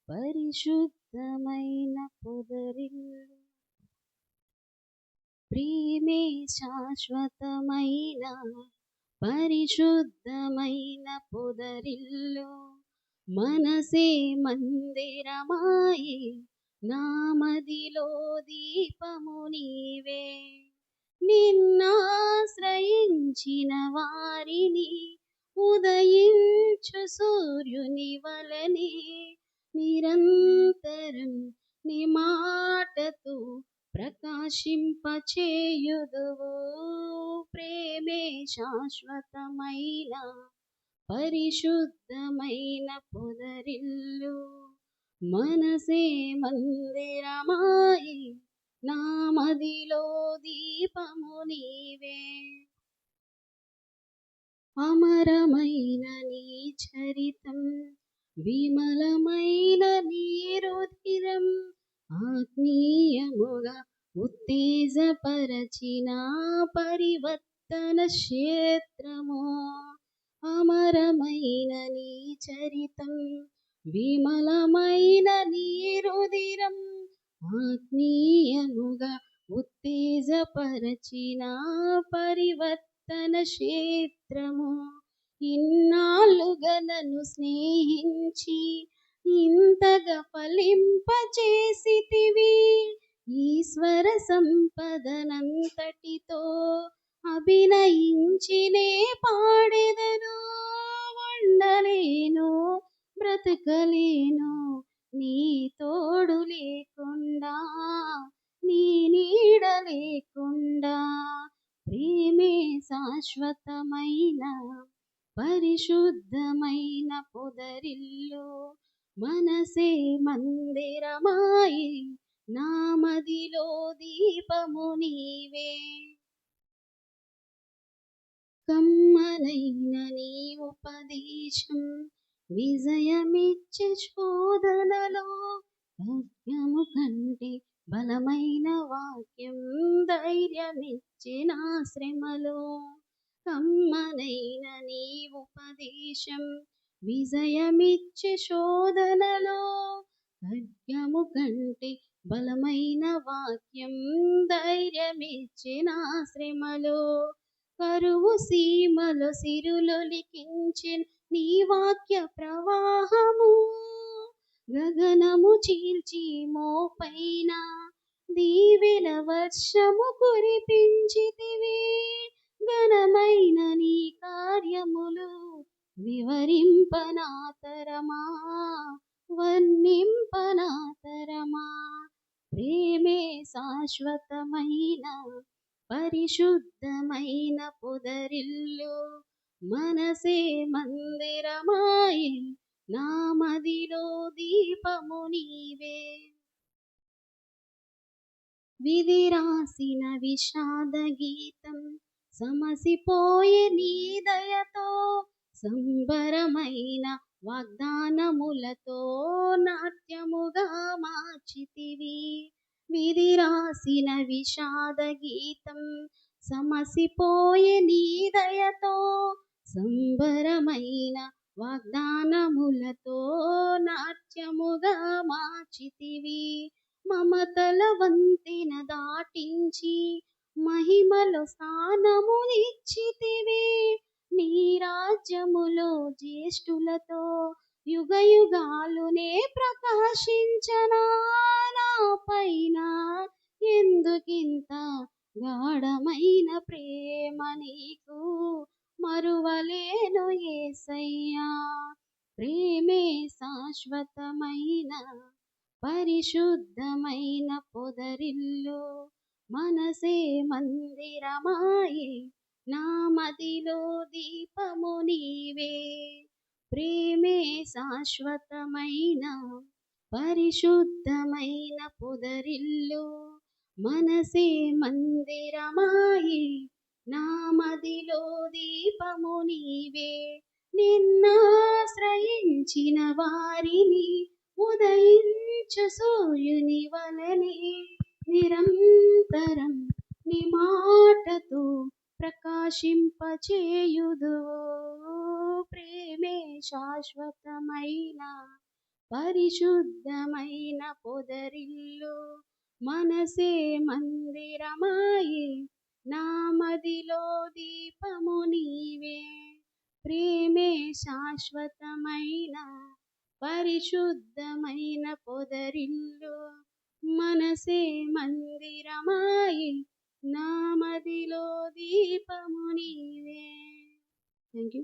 పరిశుద్ధమైన పొదరిల్లు. ప్రేమే శాశ్వతమైన పరిశుద్ధమైన పొదరిల్లు. మనసే మందిరమాయే నామదిలో దీపము నీవే. నిన్నాశ్రయించిన వారిని ఉదయించు సూర్యుని వలనే నిరంతరం నీ మాటతో ప్రకాశింపచేయుదువు. ప్రేమే శాశ్వతమైన పరిశుద్ధమైన పొదరిల్లు. మనసే మందిరమాయే నామదిలో దీపము నీవే. అమరమైన నీ చరితం, విమలమైన నీ రుధిరం ఆత్మీయముగా ఉత్తేజపరచిన పరివర్తన క్షేత్రము. అమరమైన నీ చరితం, విమలమైన నీ రుధిరం ఆత్మీయముగా ఉత్తేజపరచిన పరివర్తన క్షేత్రము. ఇన్నాళ్ళుగా నన్ను స్నేహించి ఇంతగా ఫలింపచేసితివి. ఈశ్వర సంపదనంతటితో అభినయించినే పాడెదను. ఉండలేను, బ్రతకలేను నీ తోడు లేకుండా, నీ నీడ లేకుండా. ప్రేమే శాశ్వతమైన పరిశుద్ధమైన పొదరిల్లు. మనసే మందిరమాయే నామదిలో దీపము నీవే. కమ్మనైన నీ ఉపదేశం విజయమిచ్చే శోధనలో. ఖడ్గము కంటే బలమైన వాక్యం ధైర్యమిచ్చే నా శ్రమలో. కమ్మనైన నీ ఉపదేశం విజయమిచ్చే శోధనలో. ఖడ్గము కంటే బలమైన వాక్యం ధైర్యమిచ్చే నా శ్రమలో. కరువు సీమలో సిరులొలికించిన నీ వాక్య ప్రవాహము. గగనము చీల్చి మోపైన దీవెన వర్షము కురిపించితివి. ఘనమైన నీ కార్యములు వివరింపనాతరమా, వర్ణింపనాతరమా. ప్రేమే శాశ్వతమైన పరిశుద్ధమైన పొదరిల్లు. మనసే మందిరమాయే నామదిలో దీపము నీవే. విధి రాసిన విషాద గీతం సమసిపోయే నీ దయతో. సంబరమైన వాగ్దానములతో నాట్యముగా మార్చితివి. విధి రాసిన విషాద గీతం సమసిపోయే నీ దయతో. సంబరమైన వాగ్దానములతో నాట్యముగా మార్చితివి. మమతల వంతెన దాటించి మహిమలో స్థానమునిచ్చితివి. నీ రాజ్యములో జ్యేష్ఠులతో యుగయుగాలునే ప్రకాశించనా. నా పైన ఎందుకింత గాఢమైన ప్రేమ నీకు, మరువలేను యేసయ్యా. ప్రేమే శాశ్వతమైన పరిశుద్ధమైన పొదరిల్లు. మనసే మందిరమాయే నామదిలో దీపము నీవే. ప్రేమే శాశ్వతమైన పరిశుద్ధమైన పొదరిల్లు. మనసే మందిరమాయే నామదిలో దీపము నీవే. నిన్నాశ్రయించిన వారిని ఉదయించు సూర్యుని వలనే నిరంతరం నీ మాటతో ప్రకాశింపచేయుదువు. ప్రేమే శాశ్వతమైన పరిశుద్ధమైన పొదరిల్లు మనసే మందిరమాయే నా మదిలో దీపము నీవే ప్రేమే శాశ్వతమైన పరిశుద్ధమైన పొదరిల్లు మనసే మందిరమాయే నా మదిలో దీపము నీవే. Thank you.